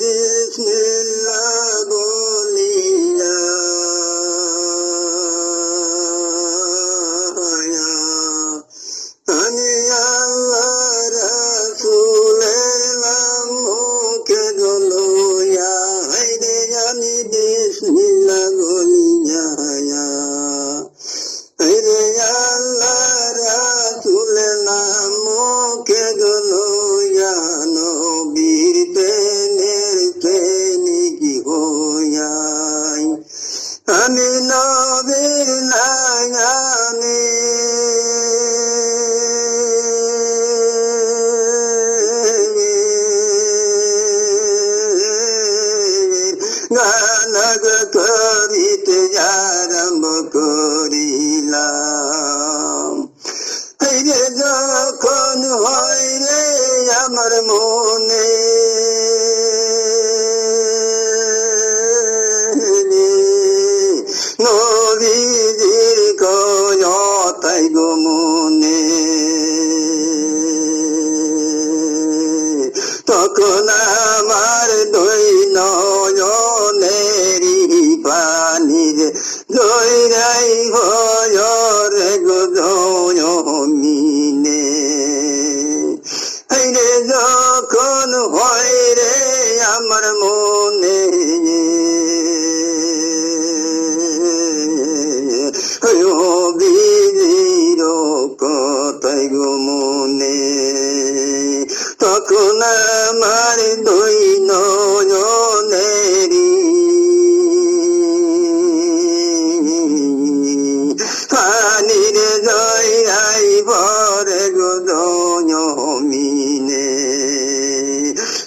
বিসমিল্লাহ বলিয়া আমি আল্লাহ রাসূলের নাম মুখে লইয়া হায়রে আমি বিসমিল্লাহ বলিয়া হায়রে আল্লাহ রাসূলের নাম মুখে লইয়া নবীর প্রেমের প্রেমিক হইয়া আমি নবীর নামে গান করিতে আরম্ভ করিলাম। হায়রে যখন হয় রে আমার মনে নবীজির কথাই গো মনে, তখন আমার দুই নয়নেরই পানি জয়রাই ভয়রে গো জয়মিনে। হায়রে যখন হয় রে আমার মনে বীর কথাই গো মনে, তখন আমার দুই নয়নেরই পানির জয়রাই ভরে গো জয়মিনে।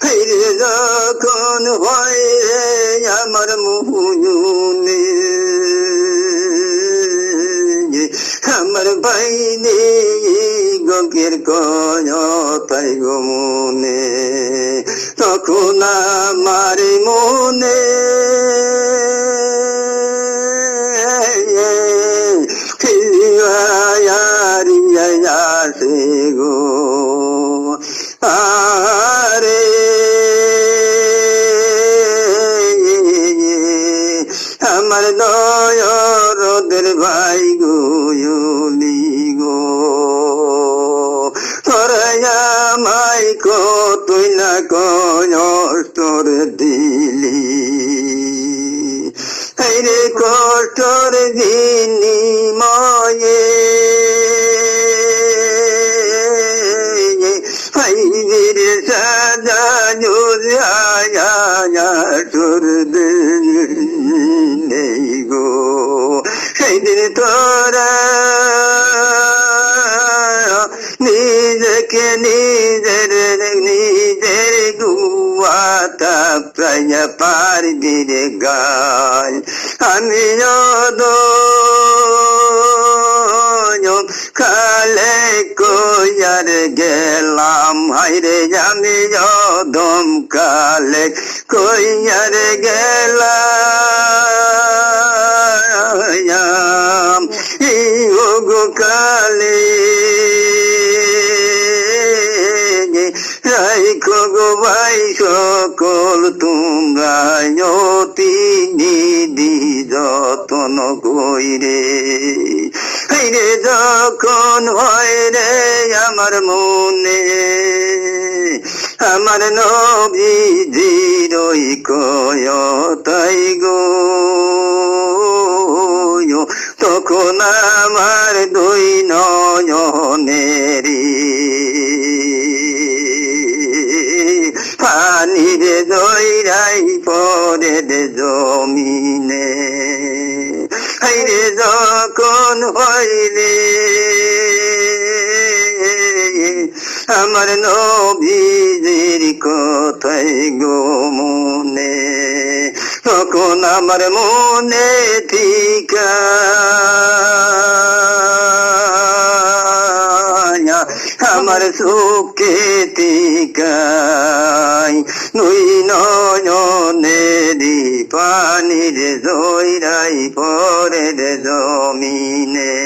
হায়রে যখন হয় রে আমার মুহুনে আমার বাইনে গঙ্গের কথাই গো মনে, তখন আমার মনে আসে গো আরে আমার দয়ারদের ভাই গো গো তোরা আমায় কতই না কষ্টর দিলি। হায়রে কষ্টর বিনিময়ে হায়রের সাজা তোর নেই গো। সেদিন তোরা নিজেকে নিজের গুয়াতা প্রায় পারবি রে গায়। আমি কালে কইয়ার গেলাম, হায়রে আমি দম কালে কইয়ার গেলাম। গো কালে রাইখো গো ভাই সকল তোমরা অতি নিধি যতন কইরে। হায়রে যখন হয় রে আমার মনে আমার নবীজির ওই কথাই গো, তখন আমার দুই নয়নেরই পানির জয়রাই পরে জমিনে। হায়রে যখন হইলে আমার নবীজির কথাই গো মনে, তখন আমার মনে ঠিকানা আমার সুখে টিকাই নই নয়নেরই পানির জয়রাই পরে জমিনে।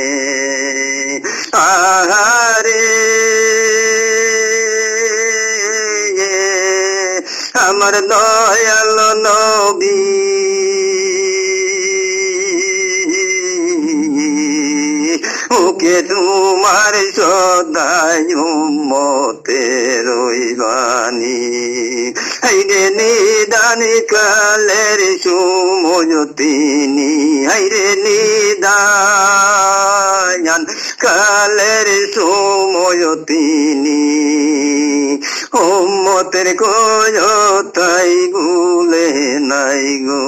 আহারে আমার দয়াল নবী ওকে তোমার সদাই উম্মতের রইবানি হাইরে নিদান কালের সময় তিনি হাইরে নিদান কালের সময় তিনি উম্মতের কয়তাই ভুলে নাই গো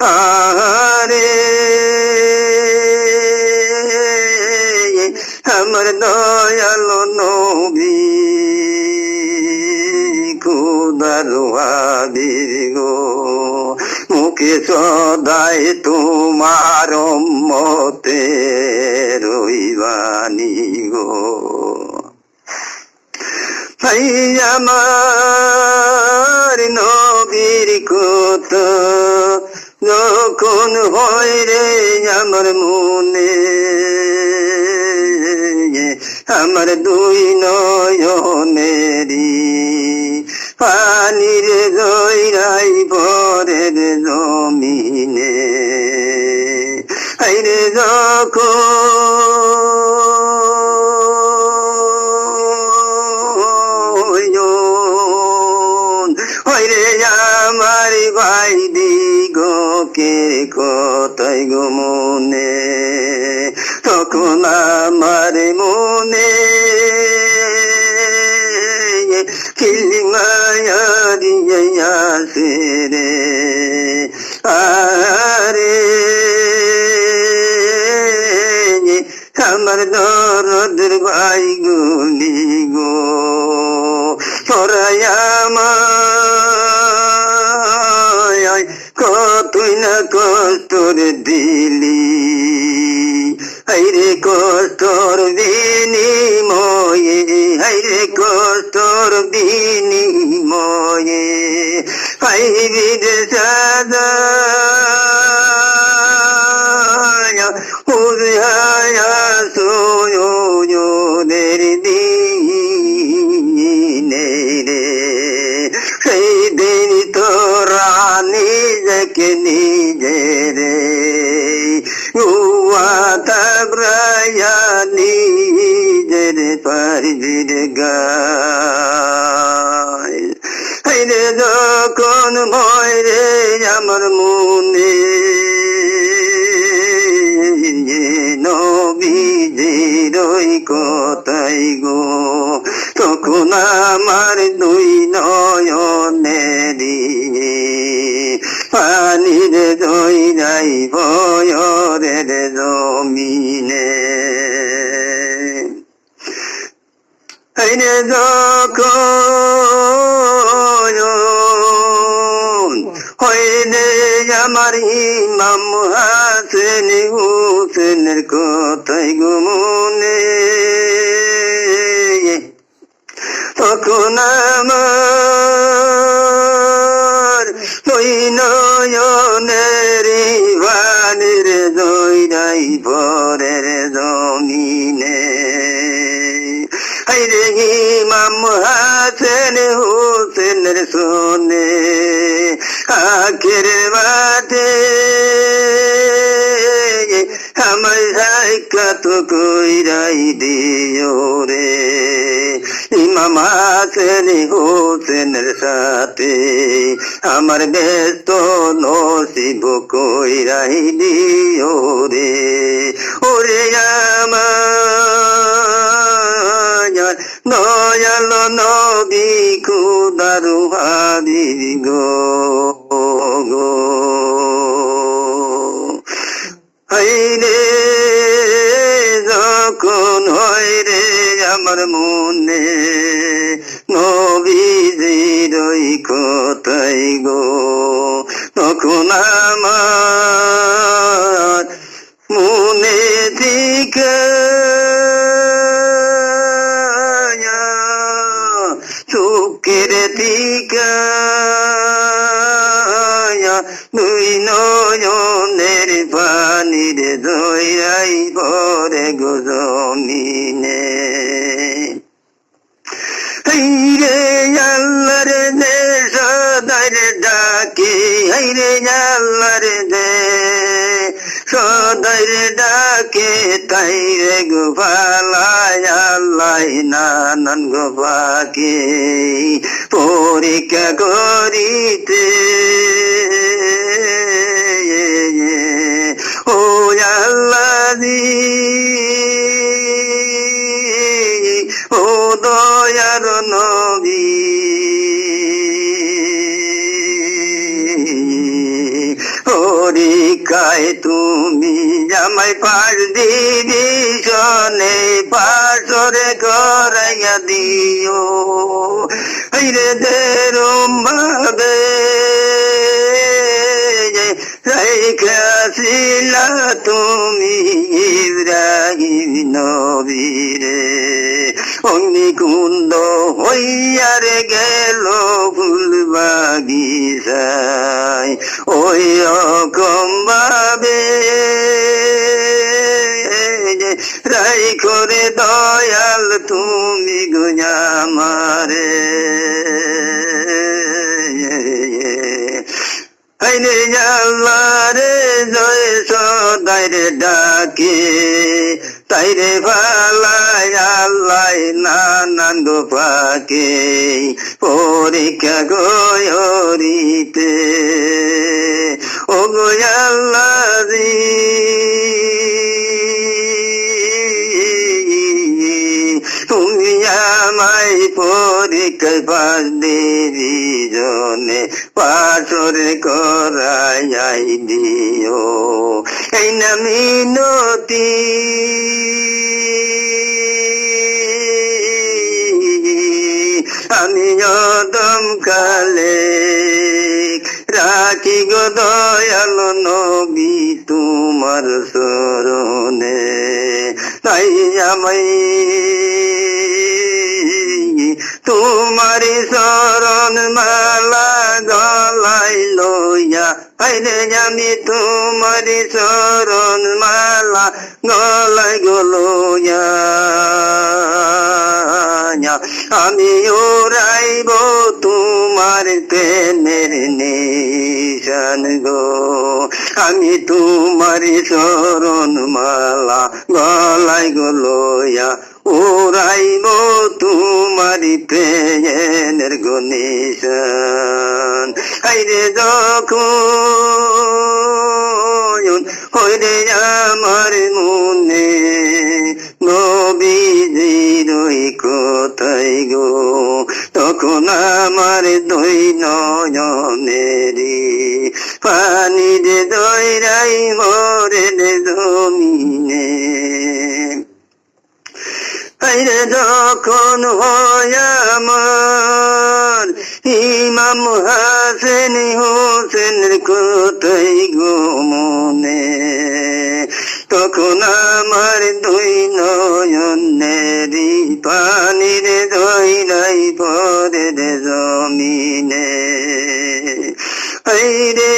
আরে আমার দয়াল নবী খুদার হাবিব গো মুখে সদাই তোমার উম্মতে রইবানি গো ভাই আমার নবীর কত যখন হয় রে আমার মনে আমার দুই নয়নেরি পানির জয়রাই ভরের জমিনে আইরে যখন হইরে আমার ভাই দিগকে কতই গো মনে তখন আমার মনে কিলিমায়া দিয়াছে রে আরে আমার দরদের ভাই গুলি গো তোরাই আমায় কতই না কষ্টর দিলি হাইরে কষ্টর বিনিময়ে হাইরে কষ্টর বিনিময়ে পাইবি যে সাদা উদয়া সোয়োদের দিনে রে সেই দিন তোরা নিজেকে নিজের নিজের পারির গায় হাইরে যখন ভয় রে আমার মনে নবীজির কথাই গো তখন আমার দুই নয়নেরি পানির জয়রাই ভয়রের জমিনে হাইরে যখন হইলে আমার ইমাম হাসেন হুসেনের কথাই গো মনে তখন আমার দুই নয়নের বানের জয়রাই ভরের জমিনে হাইরে ইমাম হাসেন হুসেনের শোনে আখের বাদে আমার সাক্ষাৎ কইরাই দিও রে ইমাম হাসেন হুসেনের সাথে আমার ব্যস্ত নসিব কইরাই দিও রে ওরে আমার দয়াল নবী খুদার হাবিব গো গো হাইরে যখন হয় রে আমার মনে নবীজির কথাই গো তখন আমার মনে থেকে চোখের দিকে দুই নয়নের পানির দয়াই ভরে গো জমিনে ডাকে তাই রে গো ভালাই আল্লাহ নানান গো পাকে পরীক্ষা করিতে ও আল্লাহ ও দয়ার নবী পরীক্ষায় তুমি আমায় পাশ দিবি শোনে পাশরে করাইয়া দিও রে দেরম ভাবে রাইখাছিলা তুমি ইব্রাহিম নবীরে অগ্নিকুণ্ড হইয়ার গেল ফুল বাগিচায় ওই রকম ভাবে রাই করে দয়াল তুমি গুজামারে আইনে আল্লাহরে জয় সদাই রে ডাকে তাই রে ভালাই আল্লাহ নানান গো পাকে পরীক্ষা গরিতে ও গো আল্লাহ তুমি আমায় পরীক্ষায় পাশ দেবি জনে পাশরে করাই দিও এই না মিনতি আমি অদম কালে রাখি গো দয়াল নবী তোমার শরণে তাই আমায় তোমারি শরণ মালা গলাই লইয়া আইলে আমি তোমারি শরণ মালা গলাই গলইয়া আমি ওরাইব তোমার প্রেমের নিশান গো আমি তোমারি শরণ মালা গলাই গলইয়া ওরাইব তোমারি প্রেমের গনিশান আইরে যখন হইরে আমার মনে নবীজির ওই কথাই গো তখন আমার দুই নয়নেরি পানি রে দইরাই মরে রে জমিনে আইরে যখন হয় আমার ইমাম হাসেন হোসেনের কথাই গো মনে তখন আমার দুই নয়নেরি পানি রে দইরাই পরে রে জমিনে আইরে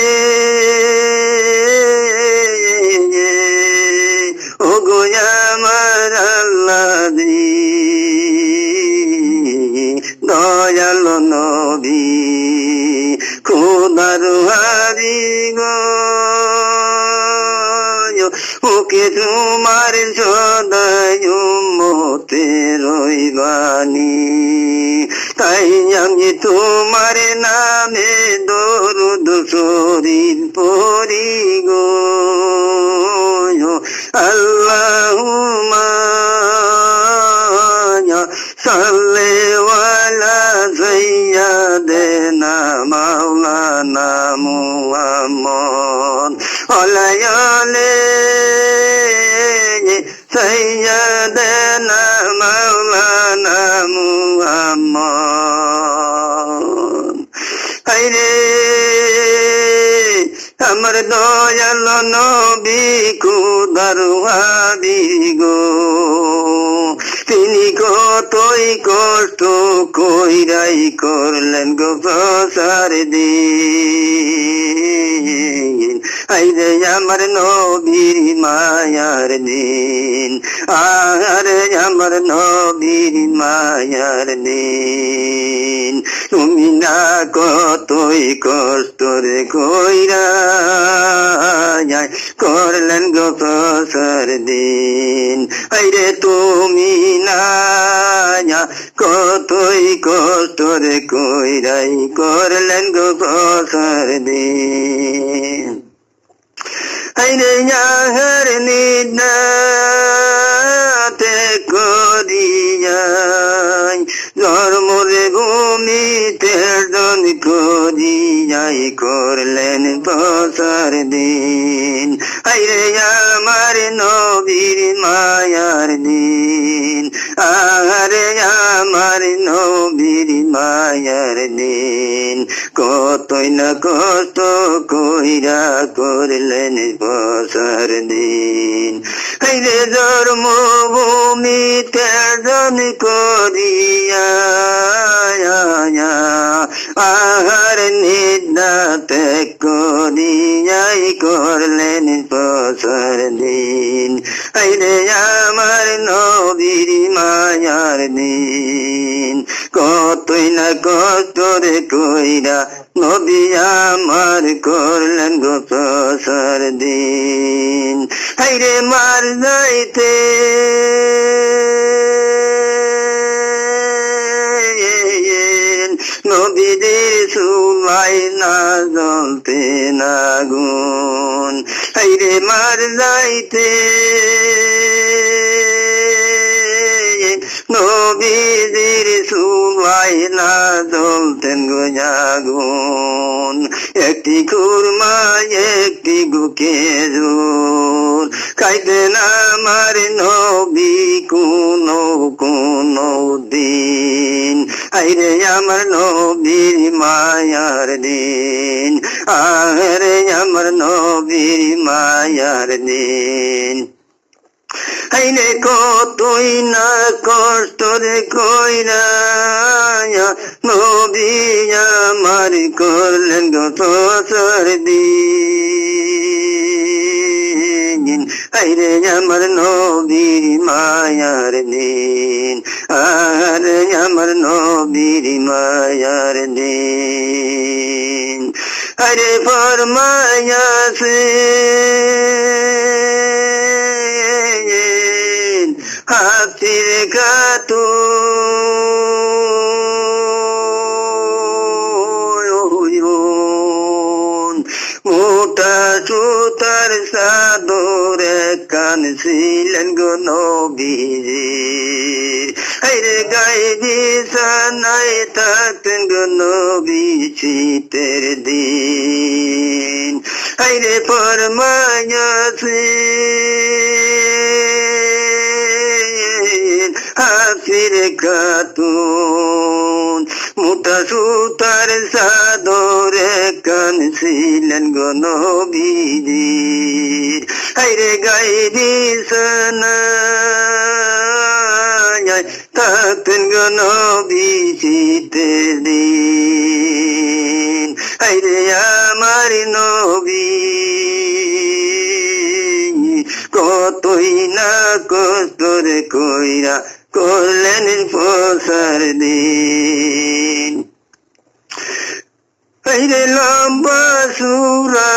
ও গো আমার আল্লাহ দয়াল নবী খোদার হারি গো ওকে তোমার সদাই উম্মতে রইবানি তাই আমি তোমার নামে দরুদ শরীফ পড়ি গো আল্লাহুম্মা সাল্লি আলা সাইয়্যিদিনা মাওলানা মুহাম্মদ আলাইহি সাইয়্যিদিনা মাওলানা মুহাম্মদ আইরে আমার দয়াল নবী খোদার হাবি গো তিনি কতই কষ্ট কইরাই করলেন গো প্রসার দিন আইরে আমার নবীর মায়ার দিন আরে আমার নবীর মায়ার দিন তুমি না কতই কষ্ট রে কইরা করলেন গো প্রসার দিন। আইরে তুমি না কতই কষ্ট রে কইরাই করলেন গো প্রসার দিন। আইরে যাহার নিদাতে করিয়াই ধর্মরে ভূমিতে জন করিয়াই করলেন প্রসার দিন। আইরে আমার নবীর মায়ার দিন, আরে আমার নবীর মায়ার দিন। কতই না কষ্ট কইরা করলেন প্রসার দিন। আইরে জন্মভূমিতে জন করিয়া আহার নিদাতে করিয়াই করলেন প্রসার দিন। আইরে আমার নবীর মায়ার দিন। কতই না কষ্ট রে কইরা নবী আমার করলেন গো প্রসার দিন। আইরে মার যাইতে নবীদের সুলাই না জ্বলতে না গুণ। আইরে মার যাইতে নবীদের সুলাই না জ্বলতেন গো আগুন। একটি খুরমা একটি বুকে জোর খাইতেন আমার নবী কোনো কোনো দিন। আইরে আমার নবীর মায়ার দিন, আরে আমার নবীর মায়ার দিন। আইনে কতই না কষ্ট রে কইরা নবী আমার করলেন গো প্রসার দিন। আইরে আমার নবীর মায়ার দিন, আরে আমার নবীর মায়ার দিন। আরে ফরমায়াছে হাতির কাতু মোটা সুতার সাদরে কান ছিলেন গো নবীজি। আইরে গায়ে বিছানায় থাকতেন গো নবী শীতের দিন। আইরে ফরমায়াছে হাসির খাতুন মোটা সুতার সাদরে কান ছিলেন গো নবীজি। আইরে গায়ে বিছানায় থাকতেন গো নবী শীতের দিন। আইরে আমার নবী কতই না কষ্ট রে কইরা করলেন প্রসার দিন। আইরে লম্বা সুরায়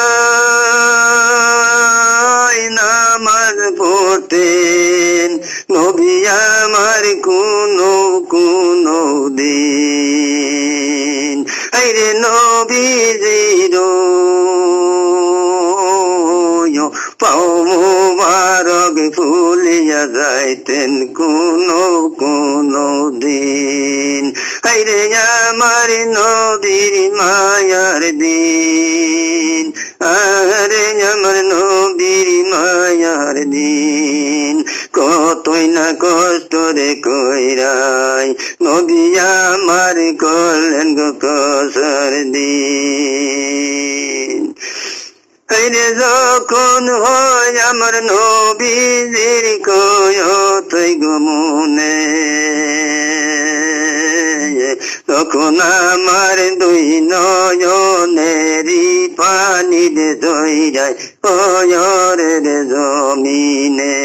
নামাজ পড়তেন নবী আমার কোনো কোনো দিন। আইরে নবীজির পাও মুবারক ফুলিয়া যাইতেন কোনো কোনো দিন। আইরে আমার নবীর মায়ার দিন, আরে আমার নবীর মায়ার দিন। কতই না কষ্ট রে কইরাই নবী আমার করলেন গো প্রসার দিন। আইরে যখন হয় আমার নবীজির কয়তই গো মনে, তখন আমার দুই নয়নেরই পানি দে ধইরাই পয়রের জমিনে।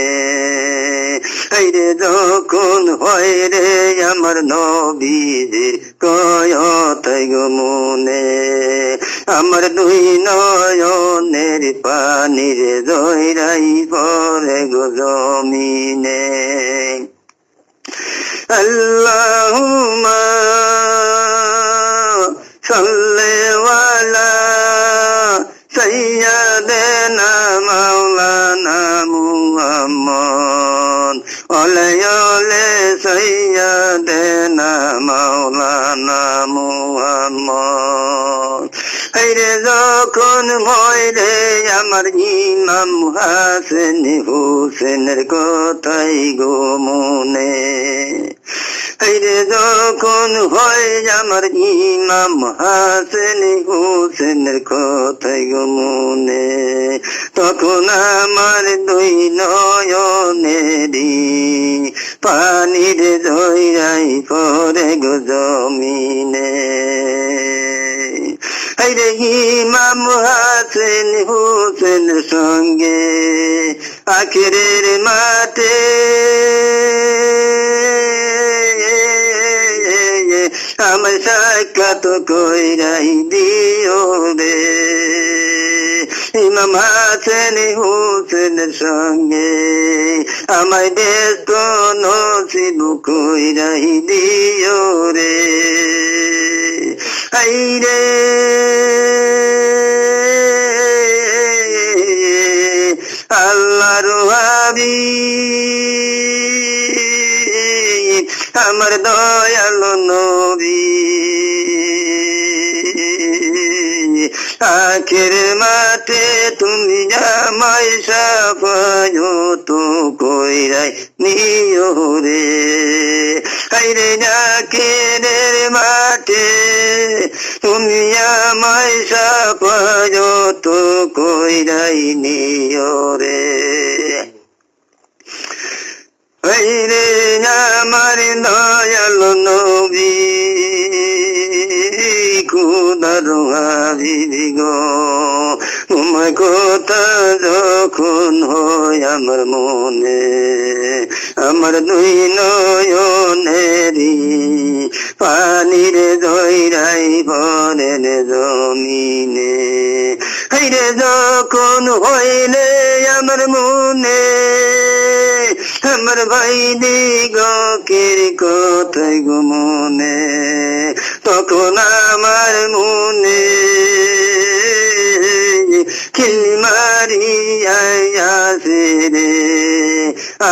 আইরে যখন হয় রে আমার নবীজির কয়তই গো মনে, আমার দুই নয়নের পানির জয়রাই পরে গো জমিনে আল্লাহুম্মা সাল্লি আলা সাইয়্যিদিনা মাওলানা মুহাম্মদ ওয়ালা সাইয়্যিদিনা মাওলানা মুহাম্মদ হায়রে যখন মরে আমার ইমাম হাসান হুসেনের কথাই গো মনে হায়রে যখন হয় আমার ইমাম হাসান হুসেনের কথাই গো মনে তখন আমার দুই নয়নেরই পানির জয়রাই পরে গো জমিনে হায়রে ইমাম হাসান হুসেনের সঙ্গে আখিরের মাঠে আমার সাক্ষাৎ কইরাই দিও রে ইমাম হাসান হুসেনের সঙ্গে আমায় ব্যস্ত নসিব কইরাই দিও রে হায়রে আল্লাহর হাবিব আমার দয়াল নবী আখের মাঠে তুমি আমায় সাফায়ত কইরাই নিও রে হায়রে আখের মাঠে তুমি আমায় সাফায়ত কইরাই নিও রে হায়রে আমার দয়াল নবী খুদার হাবিব গো তোমার কথা যখন হয় আমার মনে আমার দুই নয়নেরই পানির জয়রাই পরে জমিনে হায়রে যখন হইলে আমার মনে আমার ভাই দিগকের কথাই গো মনে তখন আমার মনে খিলমারি আয়াছে রে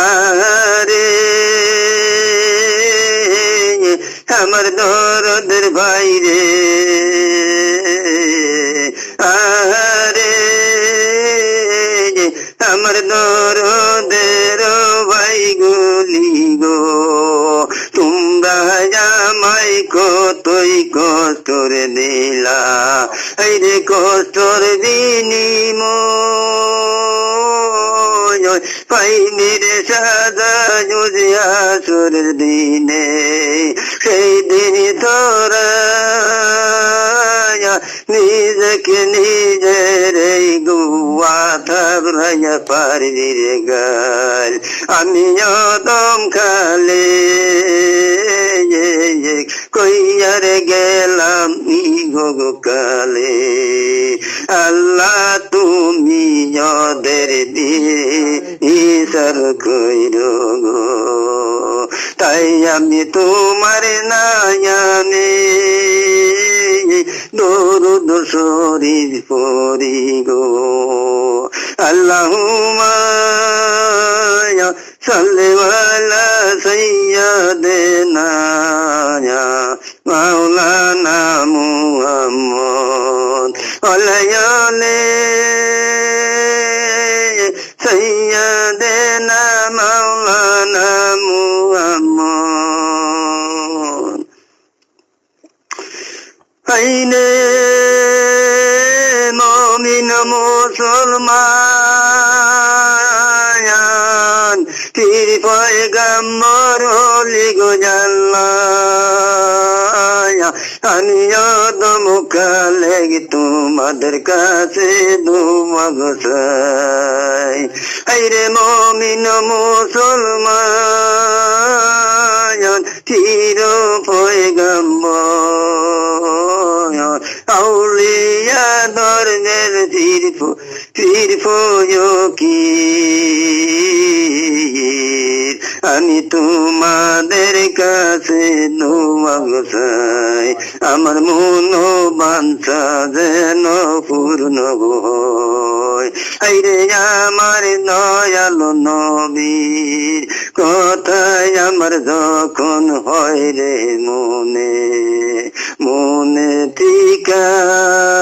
আরে আমার দরদের ভাই রে আরে আমার দরদের ভাই গুলি গো তোমরা আমায় কতই কষ্টর দিলা আইরে কষ্টর বিনিময় পাইনি রে সাদা আসরের দিনে সেই দিন তোরা নিজকে নিজের এই গুয়া থাবরাইয়া পারবি রে গাল আমি দম খালে কইয়ার গেলাম ইগো কালে আল্লাহ তুমি ওদের দিয়ে ইসার কইর গো তাই আমি তোমার নায়ানে দরুদ শরীফ পড়ি গো আল্লাহুম্মা সাল্লি আলা সাইয়্যিদিনা মাওলানা মুহাম্মদ ওয়ালা সাইয়্যিদিনা মাওলানা মুহাম্মদ আইনে মুমিন মুসলমান পীর পয়গম্বর হলি গো জাল্লাহ আমি আদম কালে তোমাদের কাছে দোয়া গোসাই আইরে মুমিন মুসলমান পীর পয়গম্বর আউলিয়া পীর ফকির আমি তোমাদের কাছে দোয়া চাই আমার মন বাঞ্ছা যেন পূর্ণ হয় আইরে আমার দয়াল নবীর কথায় আমার যখন হয় রে মনে মনে ঠিকায়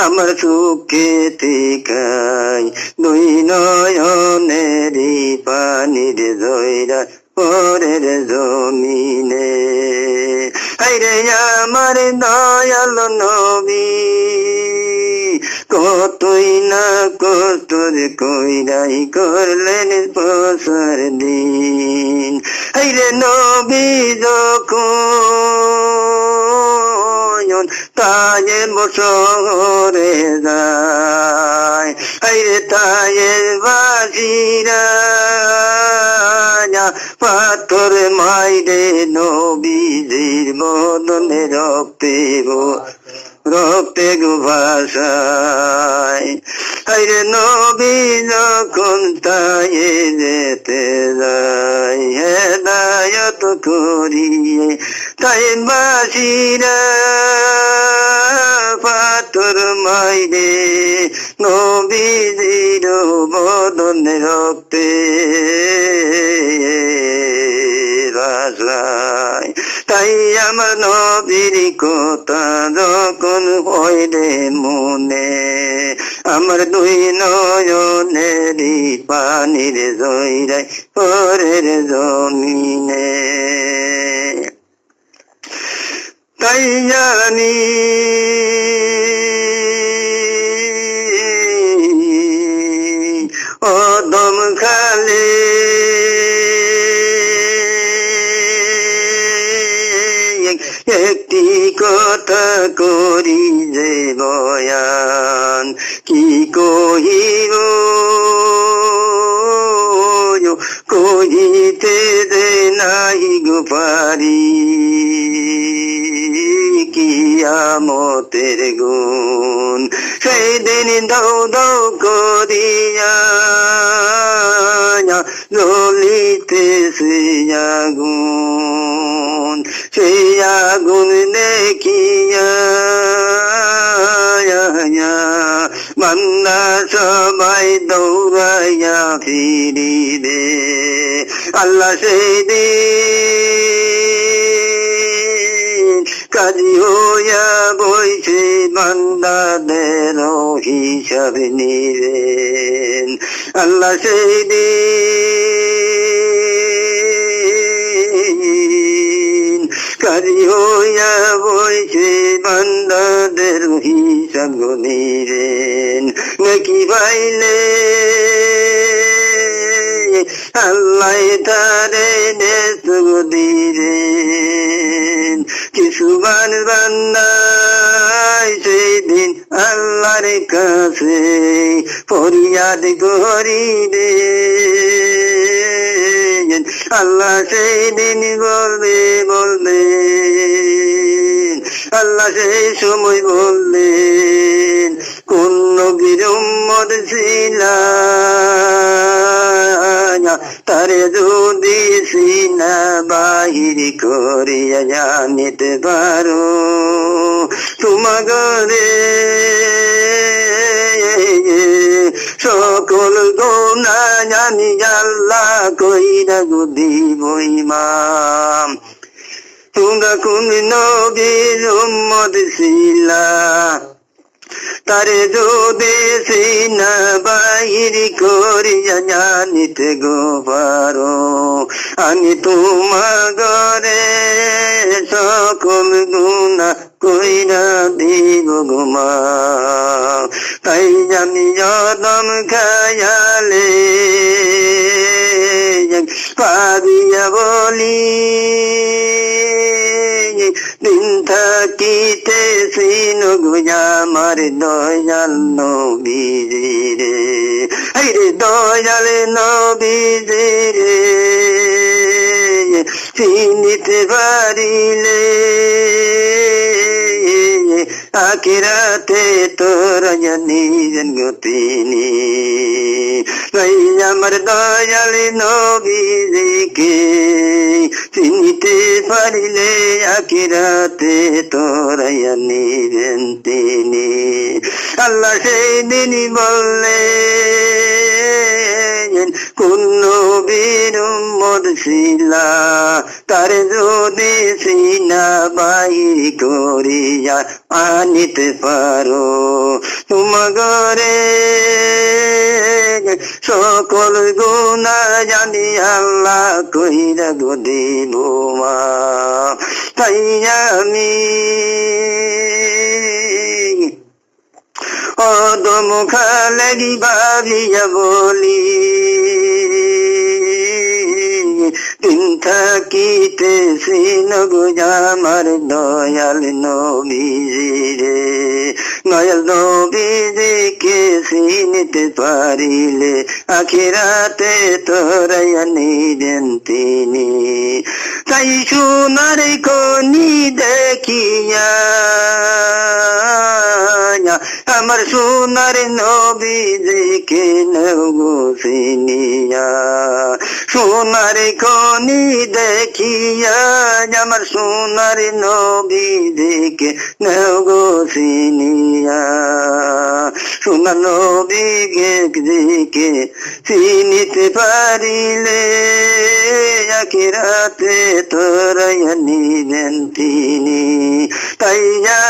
আমার সুখে ঠিকায় দুই নয়নেরই পানির জয়রা পরের জমিনে আইরে আমার দয়াল নবী কতই না কতর কইরাই করলেন প্রসার দিন আইরে নবী যখন তায়ে বছরে যায় আইরে তায়ে বাসিরা পাথর মাইরে নবীজির বদনে রক্তে গো ভাষায় আইরে নবী যখন তায়ে যেতে যায় হেদায়ত করিয়ে তাই বাসিরা পাথর মাইরে নবীজির বদনে রক্তে ভাষায় তাই আমার নবীর কথা যখন হয় রে মনে আমার দুই নয়নেরই পানির জয়রাই পরের জমিনে তাই জানি অদম খালে একটি কথা করি যে বয়ান কি কহিব কহিতে যে নাই গো পারি কিয়ামতের গুণ সেই দিন দাও দাও করিয়া জ্বলিতেছে আগুন সেই আগুন দেখিয়া বান্দা সবাই দৌড়াইয়া ফিরিবে আল্লাহ সেই দিন কাজী হইয়া বইছে বান্দাদের হিসাব নিবেন আল্লাহ সেই দিন কাজী হইয়া বইছে বান্দাদের হিসাব নিবেন নাকি পাইলে আল্লাহ তারে দেশ দিলেন কিছু বান্দায় সেদিন আল্লাহর কাছে ফরিয়াদ করিবে আল্লাহ সেদিন বলবেন আল্লাহ সেই সময় বললেন কোন নবীর উম্মত ছিলা তারে যদি সিনা বাহির করিয়া জানিতে পারো তোমাগরে সকল গুনাহ জানি আল্লাহ কইরা গো দিব ইমাম তোমরা কোন নবীর উম্মত ছিলা তারে যদি সিনা বাহির করিয়া জানিতে গো পারো আমি তোমাগরে সকল গুনাহ কইরা দিব গো মাফ তাই আমি যদম খায়ালে পাবিয়া বলি দিন থাকিতেছি আমার দয়াল নবীজি রে আরে দয়াল নবীজি রে চিনিতে পারিলে আখিরাতে তোরা নিবেন গো তিনি। ওই আমার দয়াল নবীজিকে চিনিতে পারিলে আখিরাতে তোরা নিবেন তিনি। আল্লাহ সেই দিনই বললেন কোন নবীর উম্মত ছিলা তার যদি সিনা বাইর করিয়া আনিতে পারো তোমাগরে সকল গুনাহ জানি আল্লাহ কইরা গো দিব মাফ। তাই আমি অদম খালেগি ভাবিয়া বলি দিন থাকিতেছি নগো আমার দয়াল নবীজি রে। দয়াল নবীজিকে চিনিতে পারিলে আখিরাতে তোরা নিবেন তিনি। তাই সোনার খনি দেখিয়া আমার সোনার নবীজিকে নগো চিনিয়া। সোনার খনি দেখিয়া আমার সোনার নবীজিকে নগো চিনিয়া। সোনার নবীকে চিনিতে পারিলে আখিরাতে তোরা নিবেন তিনি। তাই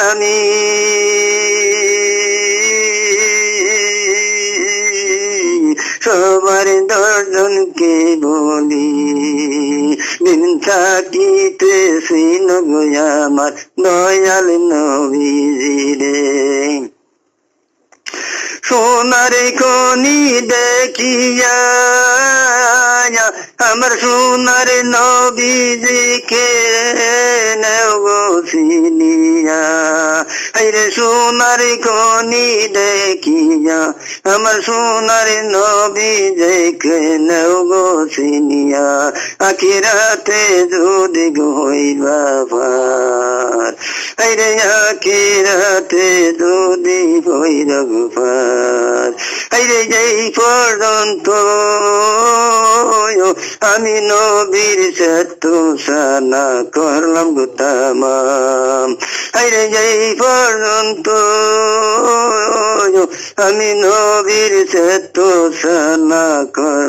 আমি সবার দর্শনকে বলি দিন থাকিতেছি নগো আমার দয়াল নবীজি রে। সোনার খনি দেখিয়া আমার সোনার নবীজিকে নগো চিনিয়া। আরে সোনার খনি দেখিয়া আমার সোনার নবীজিকে নগো চিনিয়া। আখিরাতে যদি হইবা পার আরে আখিরাতে যদি হইরা গো পার আরে যেই পর্যন্ত আমি নবীর সত্য সানা করলাম গো তামাম। আরে যেই পর্যন্ত আমি নবীর সত্য সানা কর